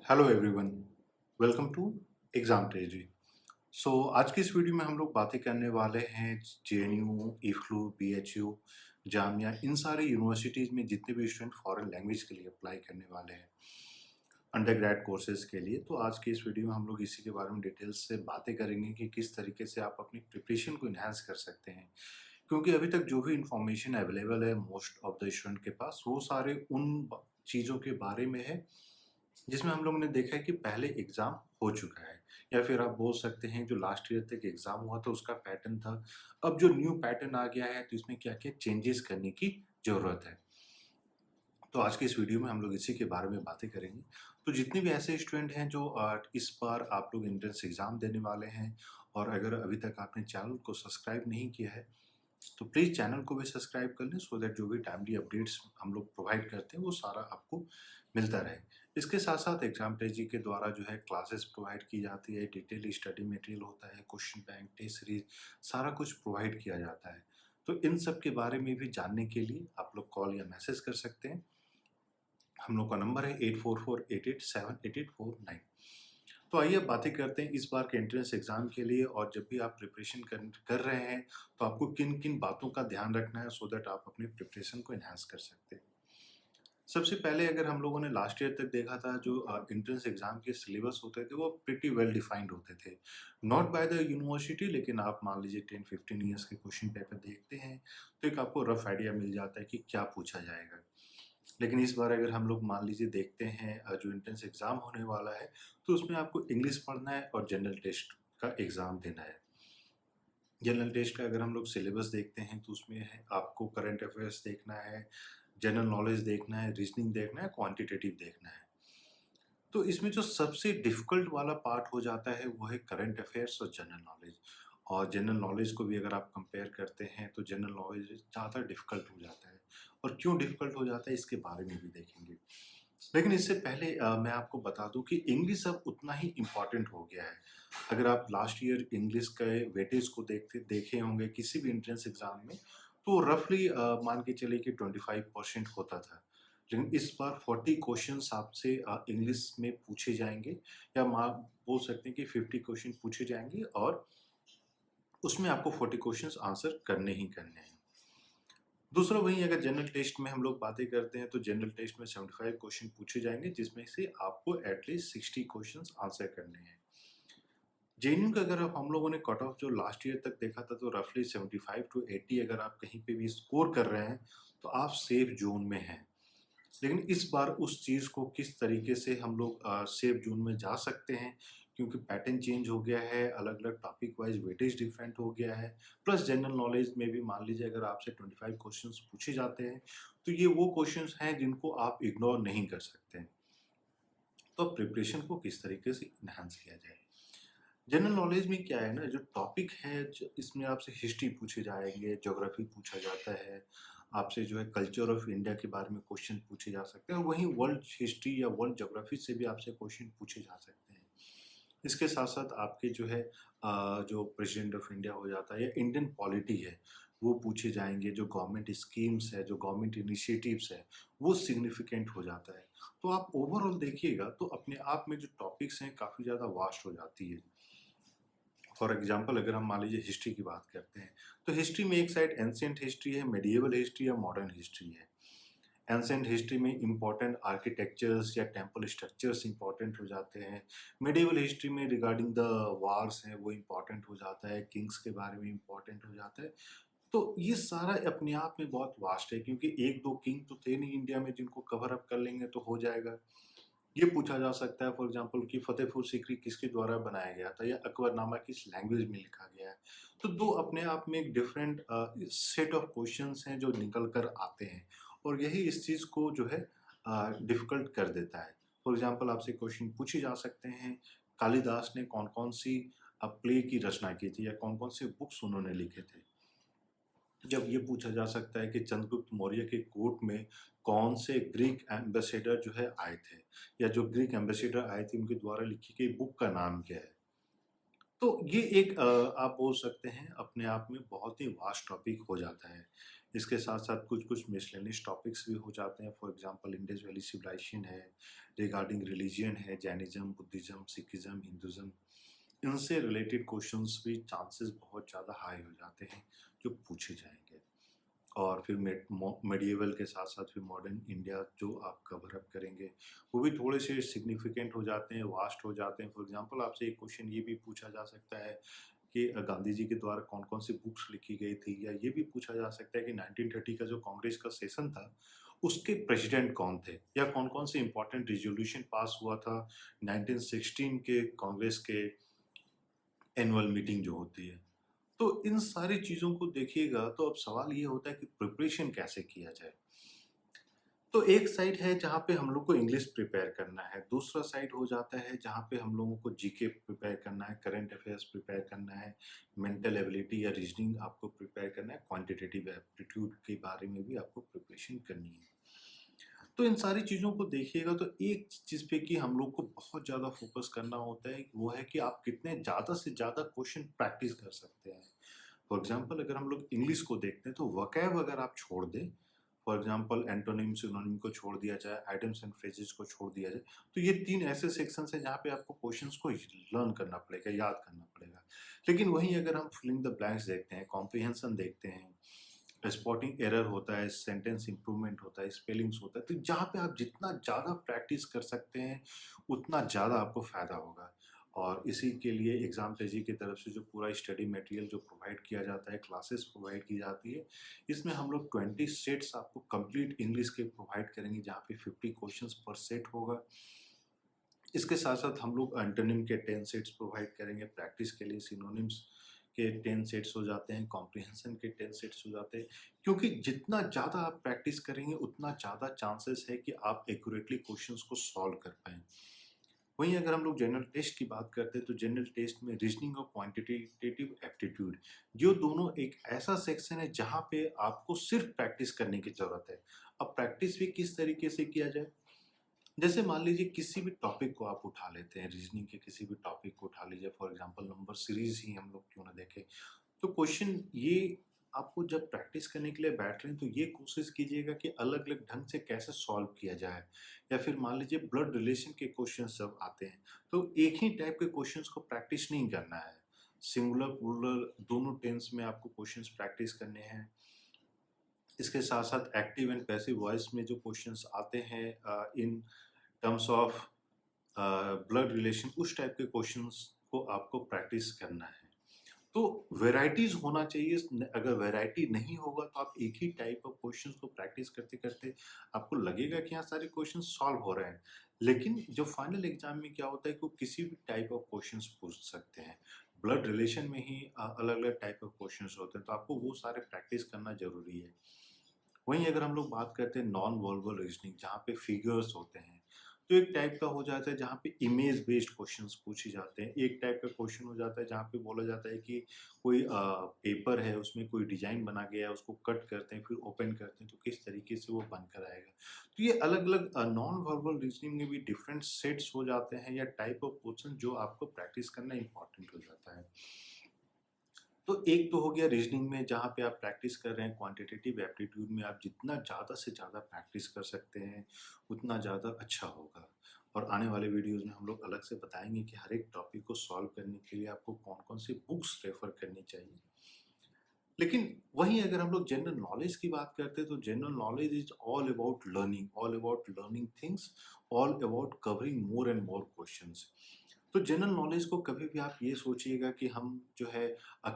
Hello everyone, welcome to exam treasury. आज की इस वीडियो में हम लोग बातें करने वाले हैं जेएनयू, इफ्लू, बीएचयू, जामिया, इन सारे यूनिवर्सिटीज़ में जितने भी स्टूडेंट फॉरेन लैंग्वेज के लिए अप्लाई करने वाले हैं अंडर ग्रेड कोर्सेज के लिए। तो आज की इस वीडियो में हम लोग इसी के बारे में डिटेल्स से बातें करेंगे कि किस तरीके से आप अपनी प्रिपरेशन को इन्हांस कर सकते हैं, क्योंकि अभी तक जो भी इंफॉर्मेशन अवेलेबल है मोस्ट ऑफ द स्टूडेंट के पास, वो सारे उन चीज़ों के बारे में है जिसमें हम लोगों ने देखा है कि पहले एग्ज़ाम हो चुका है, या फिर आप बोल सकते हैं जो लास्ट ईयर तक एग्ज़ाम हुआ था उसका पैटर्न था। अब जो न्यू पैटर्न आ गया है तो इसमें क्या-क्या चेंजेस करने की ज़रूरत है। तो आज के इस वीडियो में हम लोग इसी के बारे में बातें करेंगे। तो जितने भी ऐसे स्टूडेंट हैं जो इस बार आप लोग एंट्रेंस एग्ज़ाम देने वाले हैं, और अगर अभी तक आपने चैनल को सब्सक्राइब नहीं किया है तो प्लीज़ चैनल को भी सब्सक्राइब कर लें, सो दैट जो भी टाइमली अपडेट्स हम लोग प्रोवाइड करते हैं वो सारा आपको मिलता रहे। इसके साथ-साथ एग्जाम पेजी के द्वारा जो है क्लासेस प्रोवाइड की जाती है, डिटेल स्टडी मटेरियल होता है, क्वेश्चन बैंक, टेस्ट सीरीज, सारा कुछ प्रोवाइड किया जाता है। तो इन सब के बारे में भी जानने के लिए आप लोग कॉल या मैसेज कर सकते हैं। हम लोग का नंबर है 8448878849। तो आइए अब बातें करते हैं इस बार के एंट्रेंस एग्ज़ाम के लिए, और जब भी आप प्रिपरेशन कर रहे हैं तो आपको किन-किन बातों का ध्यान रखना है, सो दैट आप अपनी प्रिपरेशन को एनहांस कर सकते हैं। सबसे पहले अगर हम लोगों ने लास्ट ईयर तक देखा था, जो एंट्रेंस एग्ज़ाम के सिलेबस होते थे वो प्रिटी वेल डिफाइंड होते थे। नॉट बाय द यूनिवर्सिटी, लेकिन आप मान लीजिए 10-15 ईयर्स के क्वेश्चन पेपर देखते हैं तो एक आपको रफ आइडिया मिल जाता है कि क्या पूछा जाएगा। लेकिन इस बार अगर हम लोग मान लीजिए देखते हैं जो एंट्रेंस एग्ज़ाम होने वाला है, तो उसमें आपको इंग्लिश पढ़ना है और जनरल टेस्ट का एग्ज़ाम देना है। जनरल टेस्ट का अगर हम लोग सिलेबस देखते हैं तो उसमें है आपको करंट अफेयर्स देखना है, जनरल नॉलेज देखना है, रीजनिंग देखना है, क्वांटिटेटिव देखना है। तो इसमें जो सबसे डिफ़िकल्ट वाला पार्ट हो जाता है वो है करंट अफेयर्स और जनरल नॉलेज। और जनरल नॉलेज को भी अगर आप कंपेयर करते हैं तो जनरल नॉलेज ज़्यादा डिफ़िकल्ट हो जाता है, और क्यों डिफ़िकल्ट हो जाता है इसके बारे में भी देखेंगे। लेकिन इससे पहले मैं आपको बता दूँ कि इंग्लिश अब उतना ही इम्पोर्टेंट हो गया है। अगर आप लास्ट ईयर इंग्लिश के वेटेज को देखे होंगे किसी भी एंट्रेंस एग्ज़ाम में, तो रफ़ली मान के चलिए कि 25% होता था। लेकिन इस बार 40 क्वेश्चन्स आपसे इंग्लिश में पूछे जाएँगे, या बोल सकते हैं कि 50 क्वेश्चन पूछे जाएँगे, और उसमें आपको 40 क्वेश्चन्स आंसर करने ही करने हैं। दूसरा वहीं अगर जनरल टेस्ट में हम लोग बातें करते हैं तो जनरल टेस्ट में 75 क्वेश्चन पूछे जाएँगे, जिसमें से आपको एटलीस्ट 60 क्वेश्चन्स आंसर करने हैं। जेएनयू का अगर हम लोगों ने कट ऑफ जो लास्ट ईयर तक देखा था तो रफली 75 टू 80 अगर आप कहीं पे भी स्कोर कर रहे हैं तो आप सेफ ज़ोन में हैं। लेकिन इस बार उस चीज़ को किस तरीके से हम लोग सेफ ज़ोन में जा सकते हैं, क्योंकि पैटर्न चेंज हो गया है, अलग-अलग टॉपिक वाइज़ वेटेज डिफरेंट हो गया है, प्लस जनरल नॉलेज में भी मान लीजिए अगर आपसे 25 क्वेश्चंस पूछे जाते हैं, तो ये वो क्वेश्चंस हैं जिनको आप इग्नोर नहीं कर सकते हैं। तो प्रिपरेशन को किस तरीके से एनहांस किया जाए? जनरल नॉलेज में क्या है ना, जो टॉपिक है इसमें आपसे हिस्ट्री पूछे जाएँगे, ज्योग्राफी पूछा जाता है, आपसे जो है कल्चर ऑफ इंडिया के बारे में क्वेश्चन पूछे जा सकते हैं, और वहीं वर्ल्ड हिस्ट्री या वर्ल्ड ज्योग्राफी से भी आपसे क्वेश्चन पूछे जा सकते हैं। इसके साथ-साथ आपके जो है जो प्रेज़िडेंट ऑफ इंडिया हो जाता है या इंडियन पॉलिटी है, वो पूछे जाएँगे, जो गवर्नमेंट स्कीम्स है, जो गवर्नमेंट इनिशिएटिव्स है, वो सिग्निफिकेंट हो जाता है। तो आप ओवरऑल देखिएगा तो अपने आप में जो टॉपिक्स हैं काफ़ी ज़्यादा वास्ट हो जाती है। फॉर एग्जाम्पल अगर हम मान लीजिए हिस्ट्री की बात करते हैं, तो हिस्ट्री में एक साइड एंशिएंट हिस्ट्री है, मेडिएवल हिस्ट्री या मॉडर्न हिस्ट्री है। एंशिएंट हिस्ट्री में इम्पोर्टेंट आर्किटेक्चर्स या टेम्पल स्ट्रक्चर्स इम्पोर्टेंट हो जाते हैं। मेडिएवल हिस्ट्री में रिगार्डिंग द वार्स हैं वो इम्पोर्टेंट हो जाता है, किंग्स के बारे में इम्पोर्टेंट हो जाता है। तो ये सारा अपने आप में बहुत वास्ट है, क्योंकि 1-2 किंग तो थे नहीं इंडिया में जिनको कवर अप कर लेंगे तो हो जाएगा। ये पूछा जा सकता है फॉर एग्जांपल कि फतेहपुर सीकरी किसके द्वारा बनाया गया था, या अकबरनामा किस लैंग्वेज में लिखा गया है। तो 2 अपने आप में एक डिफरेंट सेट ऑफ क्वेश्चंस हैं जो निकल कर आते हैं, और यही इस चीज़ को जो है डिफ़िकल्ट कर देता है। फॉर एग्जांपल आपसे क्वेश्चन पूछे जा सकते हैं, कालिदास ने कौन-कौन सी प्ले की रचना की थी, या कौन-कौन से बुक्स उन्होंने लिखे थे। जब ये पूछा जा सकता है कि चंद्रगुप्त मौर्य के कोर्ट में कौन से ग्रीक एम्बेसडर जो है आए थे, या जो ग्रीक एम्बेसडर आए थे उनके द्वारा लिखी गई बुक का नाम क्या है। तो ये एक आप बोल सकते हैं अपने आप में बहुत ही वास्ट टॉपिक हो जाता है। इसके साथ-साथ कुछ-कुछ मिसलेनियस टॉपिक्स भी हो जाते हैं। For example Indus valley civilisation है, रिगार्डिंग रिलिजन है, जैनिज़्म, बुद्धिज़्म, सिखिज़्म, हिंदुइज़्म, इनसे रिलेटेड क्वेश्चंस भी चांसेस बहुत ज़्यादा हाई हो जाते हैं जो पूछे जाएँगे। और फिर मेडिएवल के साथ-साथ फिर मॉडर्न इंडिया जो आप कवर अप करेंगे, वो भी थोड़े-से सिग्निफिकेंट हो जाते हैं, वास्ट हो जाते हैं। फॉर एग्ज़ाम्पल आपसे एक क्वेश्चन ये भी पूछा जा सकता है कि गांधी जी के द्वारा कौन-कौन सी बुक्स लिखी गई थी, या ये भी पूछा जा सकता है कि 1930 का जो कांग्रेस का सेशन था, उसके प्रेसिडेंट कौन थे? या कौन-कौन से इम्पोर्टेंट रिज़ॉल्यूशन पास हुआ था 1916 के कांग्रेस के एनुअल मीटिंग जो होती है। तो इन सारी चीज़ों को देखिएगा तो अब सवाल ये होता है कि प्रिपरेशन कैसे किया जाए? तो एक साइड है जहाँ पे हम लोग को इंग्लिश प्रिपेयर करना है, दूसरा साइड हो जाता है जहाँ पे हम लोगों को जीके प्रिपेयर करना है, करंट अफेयर्स प्रिपेयर करना है, मेंटल एबिलिटी या रीजनिंग आपको प्रिपेयर करना है, क्वांटिटेटिव एप्टीट्यूड के बारे में भी आपको प्रिपरेशन करनी है। तो इन सारी चीज़ों को देखिएगा तो एक चीज़ पे कि हम लोग को बहुत ज़्यादा फोकस करना होता है, वो है कि आप कितने ज़्यादा से ज़्यादा क्वेश्चन प्रैक्टिस कर सकते हैं। फॉर एग्ज़ाम्पल अगर हम लोग इंग्लिश को देखते हैं तो वोकैब अगर आप छोड़ दें, फॉर एग्ज़ाम्पल एंटोनिम, सिनोनिम को छोड़ दिया जाए, आइटम्स एंड फ्रेजेस को छोड़ दिया जाए, तो ये 3 ऐसे सेक्शंस हैं जहाँ पे आपको क्वेश्चंस को लर्न करना पड़ेगा, याद करना पड़ेगा। लेकिन वहीं अगर हम फिल इन द ब्लैंक्स देखते हैं, कॉम्प्रिहेंशन देखते हैं, स्पॉटिंग एरर होता है, सेंटेंस इंप्रूवमेंट होता है, स्पेलिंग्स होता है, तो जहाँ पे आप जितना ज़्यादा प्रैक्टिस कर सकते हैं, उतना ज़्यादा आपको फ़ायदा होगा। और इसी के लिए एग्ज़ाम तेजी की तरफ से जो पूरा स्टडी मटेरियल जो प्रोवाइड किया जाता है, क्लासेस प्रोवाइड की जाती है, इसमें हम लोग 20 सेट्स आपको कंप्लीट इंग्लिश के प्रोवाइड करेंगे, जहाँ पे 50 क्वेश्चंस पर सेट होगा। इसके साथ-साथ हम लोग एंटोनिम के 10 सेट्स प्रोवाइड करेंगे प्रैक्टिस के लिए, सिनोनिम्स के 10 सेट्स हो जाते हैं, कॉम्प्रिहेंशन के 10 सेट्स हो जाते हैं। क्योंकि जितना ज़्यादा आप प्रैक्टिस करेंगे, उतना ज़्यादा चांसेस है कि आप एक्यूरेटली क्वेश्चंस को सॉल्व कर पाएँ। वहीं अगर हम लोग जनरल टेस्ट की बात करते हैं, तो जनरल टेस्ट में रीजनिंग और क्वांटिटेटिव एप्टीट्यूड, जो दोनों एक ऐसा सेक्शन है जहाँ पे आपको सिर्फ प्रैक्टिस करने की ज़रूरत है। अब प्रैक्टिस भी किस तरीके से किया जाए? जैसे मान लीजिए किसी भी टॉपिक को आप उठा लेते हैं, रीजनिंग के किसी भी टॉपिक को उठा लीजिए, फॉर एग्जांपल नंबर सीरीज ही हम लोग क्यों ना देखें। तो क्वेश्चन ये, आपको जब प्रैक्टिस करने के लिए बैठ रहे हैं तो ये कोशिश कीजिएगा कि अलग-अलग ढंग से कैसे सॉल्व किया जाए। या फिर मान लीजिए ब्लड रिलेशन के क्वेश्चंस जब आते हैं, तो एक ही टाइप के क्वेश्चंस को प्रैक्टिस नहीं करना है। सिंगुलर, प्लूरल दोनों टेंस में आपको क्वेश्चंस प्रैक्टिस करने हैं। इसके साथ-साथ एक्टिव एंड पैसिव वॉइस में जो क्वेश्चंस आते हैं in terms of blood relation, उस टाइप के क्वेश्चंस को आपको प्रैक्टिस करना है। तो वैराइटीज़ होना चाहिए, अगर वैराइटी नहीं होगा तो आप एक ही टाइप ऑफ क्वेश्चंस को प्रैक्टिस करते-करते आपको लगेगा कि हाँ, सारे क्वेश्चंस सॉल्व हो रहे हैं। लेकिन जो फाइनल एग्ज़ाम में क्या होता है कि वो किसी भी टाइप ऑफ क्वेश्चंस पूछ सकते हैं। ब्लड रिलेशन में ही अलग-अलग टाइप ऑफ क्वेश्चंस होते हैं, तो आपको वो सारे प्रैक्टिस करना ज़रूरी है। वहीं अगर हम लोग बात करते हैं नॉन वर्बल रीजनिंग, जहाँ पे फिगर्स होते हैं, तो एक टाइप का हो जाता है जहाँ पे इमेज बेस्ड क्वेश्चंस पूछे जाते हैं। एक टाइप का क्वेश्चन हो जाता है जहाँ पे बोला जाता है कि कोई पेपर है, उसमें कोई डिज़ाइन बना गया है, उसको कट करते हैं, फिर ओपन करते हैं, तो किस तरीके से वो बनकर आएगा। तो ये अलग-अलग नॉन वर्बल रीजनिंग में भी डिफरेंट सेट्स हो जाते हैं, या टाइप ऑफ क्वेश्चन जो आपको प्रैक्टिस करना इम्पोर्टेंट हो जाता है। तो एक तो हो गया रीजनिंग में जहाँ पे आप प्रैक्टिस कर रहे हैं, क्वांटिटेटिव एप्टीट्यूड में आप जितना ज़्यादा से ज़्यादा प्रैक्टिस कर सकते हैं, उतना ज़्यादा अच्छा होगा। और आने वाले वीडियोज़ में हम लोग अलग से बताएँगे कि हर एक टॉपिक को सॉल्व करने के लिए आपको कौन-कौन सी बुक्स रेफ़र करनी चाहिए। लेकिन वहीं अगर हम लोग जनरल नॉलेज की बात करते हैं, तो general knowledge is all about learning things, all about covering more and more questions. तो जनरल नॉलेज को कभी भी आप ये सोचिएगा कि हम जो है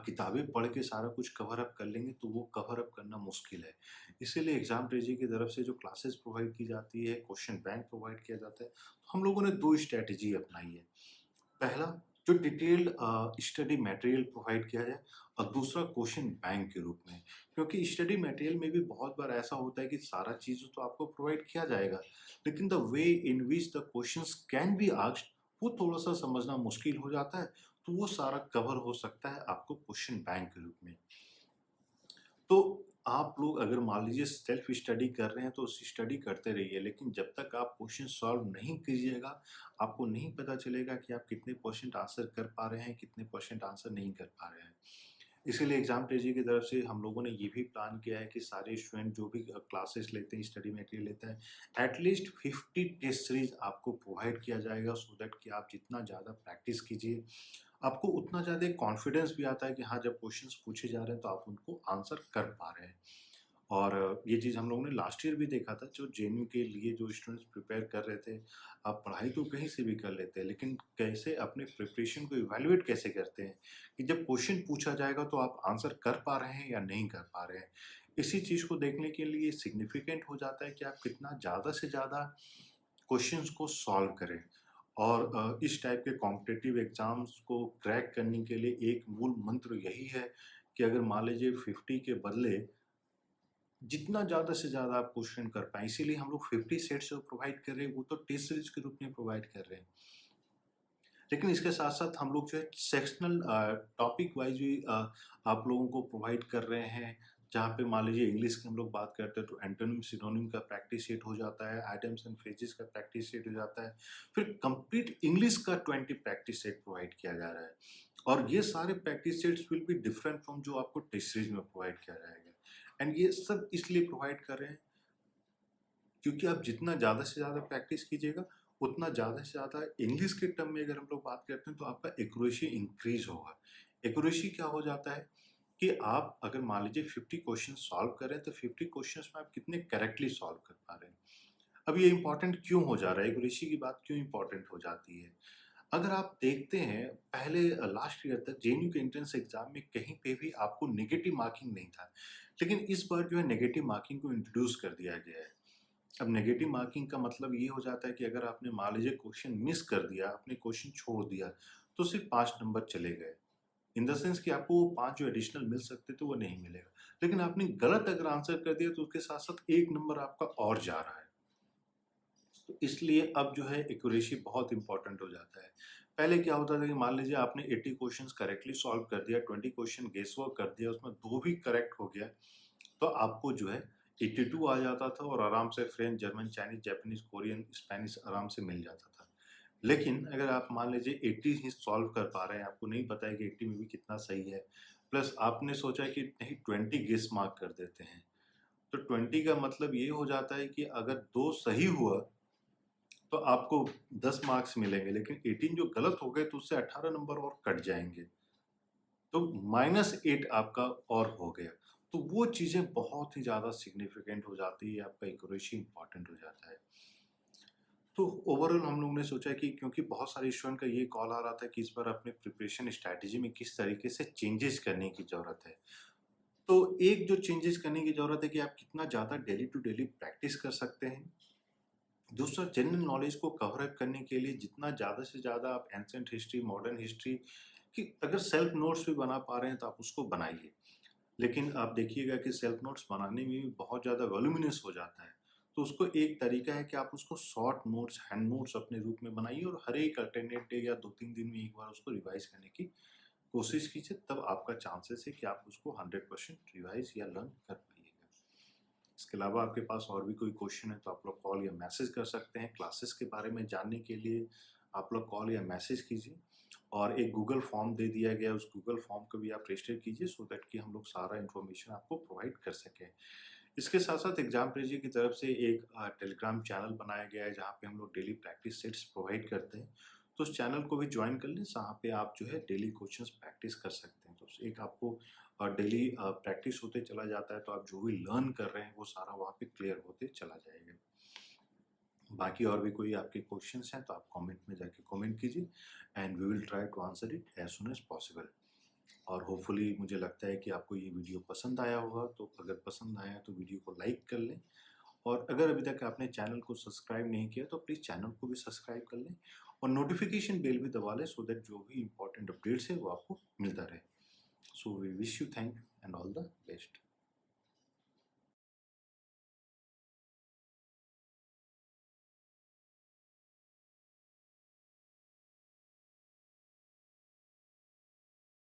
किताबें पढ़ के सारा कुछ कवर अप कर लेंगे, तो वो कवर अप करना मुश्किल है। इसीलिए एग्ज़ाम ट्रेजी की तरफ से जो क्लासेस प्रोवाइड की जाती है, क्वेश्चन बैंक प्रोवाइड किया जाता है, तो हम लोगों ने 2 स्ट्रैटेजी अपनाई है। पहला, जो डिटेल्ड स्टडी मटेरियल प्रोवाइड किया जाए, और दूसरा क्वेश्चन बैंक के रूप में। क्योंकि स्टडी मटेरियल में भी बहुत बार ऐसा होता है कि सारा चीज़ तो आपको प्रोवाइड किया जाएगा, लेकिन the way in which the questions can be asked, वो थोड़ा-सा समझना मुश्किल हो जाता है, तो वो सारा कवर हो सकता है आपको क्वेश्चन बैंक के रूप में। तो आप लोग अगर मान लीजिए सेल्फ स्टडी कर रहे हैं, तो स्टडी करते रहिए, लेकिन जब तक आप क्वेश्चन सॉल्व नहीं कीजिएगा, आपको नहीं पता चलेगा कि आप कितने परसेंट आंसर कर पा रहे हैं, कितने परसेंट आंसर नहीं कर पा रहे हैं। इसीलिए एग्ज़ाम पेजी की तरफ से हम लोगों ने ये भी प्लान किया है कि सारे स्टूडेंट जो भी क्लासेस लेते हैं, स्टडी मटेरियल लेते हैं, एटलीस्ट 50 टेस्ट सीरीज़ आपको प्रोवाइड किया जाएगा सो दैट कि आप जितना ज़्यादा प्रैक्टिस कीजिए, आपको उतना ज़्यादा कॉन्फिडेंस भी आता है कि हाँ, जब क्वेश्चंस पूछे जा रहे हैं तो आप उनको आंसर कर पा रहे हैं। और ये चीज़ हम लोगों ने लास्ट ईयर भी देखा था, जो जेएनयू के लिए जो स्टूडेंट्स प्रिपेयर कर रहे थे, आप पढ़ाई तो कहीं से भी कर लेते हैं, लेकिन कैसे अपने प्रिपरेशन को इवैल्यूएट कैसे करते हैं, कि जब क्वेश्चन पूछा जाएगा तो आप आंसर कर पा रहे हैं या नहीं कर पा रहे हैं। इसी चीज़ को देखने के लिए सिग्निफिकेंट हो जाता है कि आप कितना ज़्यादा से ज़्यादा क्वेश्चंस को सॉल्व करें। और इस टाइप के कॉम्पिटिटिव एग्ज़ाम्स को क्रैक करने के लिए एक मूल मंत्र यही है कि अगर मान लीजिए 50 के बदले जितना ज़्यादा से ज़्यादा आप क्वेश्चन कर पाएँ, इसीलिए हम लोग 50 सेट्स जो प्रोवाइड कर रहे हैं, वो तो टेस्ट सीरीज़ के रूप में प्रोवाइड कर रहे हैं। लेकिन इसके साथ-साथ हम लोग जो है सेक्शनल टॉपिक वाइज़ भी आप लोगों को प्रोवाइड कर रहे हैं, जहाँ पे मान लीजिए इंग्लिश की हम लोग बात करते हैं तो एंटोनिम, सिनोनिम का प्रैक्टिस सेट हो जाता है, आइटम्स एंड फ्रेजेस का प्रैक्टिस सेट हो जाता है। फिर कंप्लीट इंग्लिश का 20 प्रैक्टिस सेट प्रोवाइड किया जा रहा है। और ये सारे practice sets will be different from जो आपको टेस्ट सीरीज़ में प्रोवाइड किया जाएगा। एंड ये सब इसलिए प्रोवाइड कर रहे हैं क्योंकि आप जितना ज़्यादा से ज़्यादा प्रैक्टिस कीजिएगा, उतना ज़्यादा से ज़्यादा इंग्लिश के टर्म में अगर हम लोग बात करते हैं तो आपका एक्यूरेसी इंक्रीज़ होगा। एक्यूरेसी क्या हो जाता है कि आप अगर मान लीजिए 50 क्वेश्चन सॉल्व कर रहे हैं, तो 50 क्वेश्चंस में आप कितने करेक्टली सॉल्व कर पा रहे हैं। अब ये इम्पोर्टेंट क्यों हो जा रहा है? एक्यूरेसी की बात क्यों इम्पोर्टेंट हो जाती है? अगर आप देखते हैं पहले लास्ट ईयर तक जेएनयू के एंट्रेंस एग्ज़ाम में कहीं पे भी आपको नेगेटिव मार्किंग नहीं था। लेकिन इस बार जो है नेगेटिव मार्किंग को इंट्रोड्यूस कर दिया गया है। अब नेगेटिव मार्किंग का मतलब ये हो जाता है कि अगर आपने मान लीजिए क्वेश्चन मिस कर दिया, आपने क्वेश्चन छोड़ दिया, तो सिर्फ़ 5 नंबर चले गए। इन द सेंस कि आपको वो 5 जो एडिशनल मिल सकते थे, वो नहीं मिलेगा। लेकिन आपने गलत अगर आंसर कर दिया, तो उसके साथ-साथ 1 नंबर आपका और जा रहा है। तो इसलिए अब जो है एक्यूरेसी बहुत इम्पोर्टेंट हो जाता है। पहले क्या होता था कि मान लीजिए आपने 80 क्वेश्चंस करेक्टली सॉल्व कर दिया, 20 क्वेश्चन गेस वर्क कर दिया, उसमें 2 भी करेक्ट हो गया, तो आपको जो है 82 आ जाता था और आराम से French, German, Chinese, Japanese, Korean, Spanish आराम से मिल जाता था। लेकिन अगर आप मान लीजिए 80 ही सॉल्व कर पा रहे हैं, आपको नहीं पता है कि 80 में भी कितना सही है, प्लस आपने सोचा कि नहीं 20 गेस मार्क कर देते हैं, तो 20 का मतलब ये हो जाता है कि अगर 2 सही हुआ तो आपको 10 मार्क्स मिलेंगे, लेकिन 18 जो गलत हो गए तो उससे 18 नंबर और कट जाएँगे। तो -8 आपका और हो गया। तो वो चीज़ें बहुत ही ज़्यादा सिग्निफिकेंट हो जाती है, आपका एक्यूरेसी इम्पोर्टेंट हो जाता है। तो ओवरऑल हम लोगों ने सोचा कि क्योंकि बहुत सारे स्टूडेंट का ये कॉल आ रहा था कि इस बार अपने प्रिपरेशन स्ट्रैटेजी में किस तरीके से चेंजेस करने की ज़रूरत है। तो एक जो चेंजेस करने की ज़रूरत है कि आप कितना ज़्यादा डेली टू डेली प्रैक्टिस कर सकते हैं। दूसरा जनरल नॉलेज को कवर अप करने के लिए जितना ज़्यादा से ज़्यादा आप एंशिएंट हिस्ट्री, मॉडर्न हिस्ट्री की अगर सेल्फ नोट्स भी बना पा रहे हैं तो आप उसको बनाइए। लेकिन आप देखिएगा कि सेल्फ नोट्स बनाने में भी बहुत ज़्यादा वॉल्यूमिनस हो जाता है। तो उसको एक तरीका है कि आप उसको शॉर्ट नोट्स, हैंड नोट्स अपने रूप में बनाइए और हर एक अल्टरनेट डे या 2-3 दिन में एक बार उसको रिवाइज़ करने की कोशिश कीजिए, तब आपका चांसेस है कि आप उसको 100% रिवाइज़ या लर्न कर पाइएगा। इसके अलावा आपके पास और भी कोई क्वेश्चन है तो आप लोग कॉल या मैसेज कर सकते हैं। क्लासेस के बारे में जानने के लिए आप लोग कॉल या मैसेज कीजिए और एक गूगल फॉर्म दे दिया गया है, उस गूगल फॉर्म को भी आप रजिस्टर कीजिए सो दैट कि हम लोग सारा इन्फॉर्मेशन आपको प्रोवाइड कर सकें। इसके साथ-साथ एग्ज़ाम पेजी की तरफ से एक टेलीग्राम चैनल बनाया गया है जहाँ पे हम लोग डेली प्रैक्टिस सेट्स प्रोवाइड करते हैं। तो उस चैनल को भी जॉइन कर लें, जहाँ पे आप जो है डेली क्वेश्चंस प्रैक्टिस कर सकते हैं। तो एक आपको डेली प्रैक्टिस होते चला जाता है, तो आप जो भी लर्न कर रहे हैं वो सारा वहाँ पे क्लियर होते चला जाएगा। बाकी और भी कोई आपके क्वेश्चंस हैं तो आप कमेंट में जाके कमेंट कीजिए and we will try to answer it as soon as possible. और होपफुली मुझे लगता है कि आपको ये वीडियो पसंद आया होगा, तो अगर पसंद आया तो वीडियो को लाइक कर लें और अगर अभी तक आपने चैनल को सब्सक्राइब नहीं किया तो प्लीज़ चैनल को भी सब्सक्राइब कर लें और नोटिफिकेशन बेल भी दबा लें सो दैट जो भी इम्पोर्टेंट अपडेट्स है वो आपको मिलता रहे। So we wish you thank and all the best.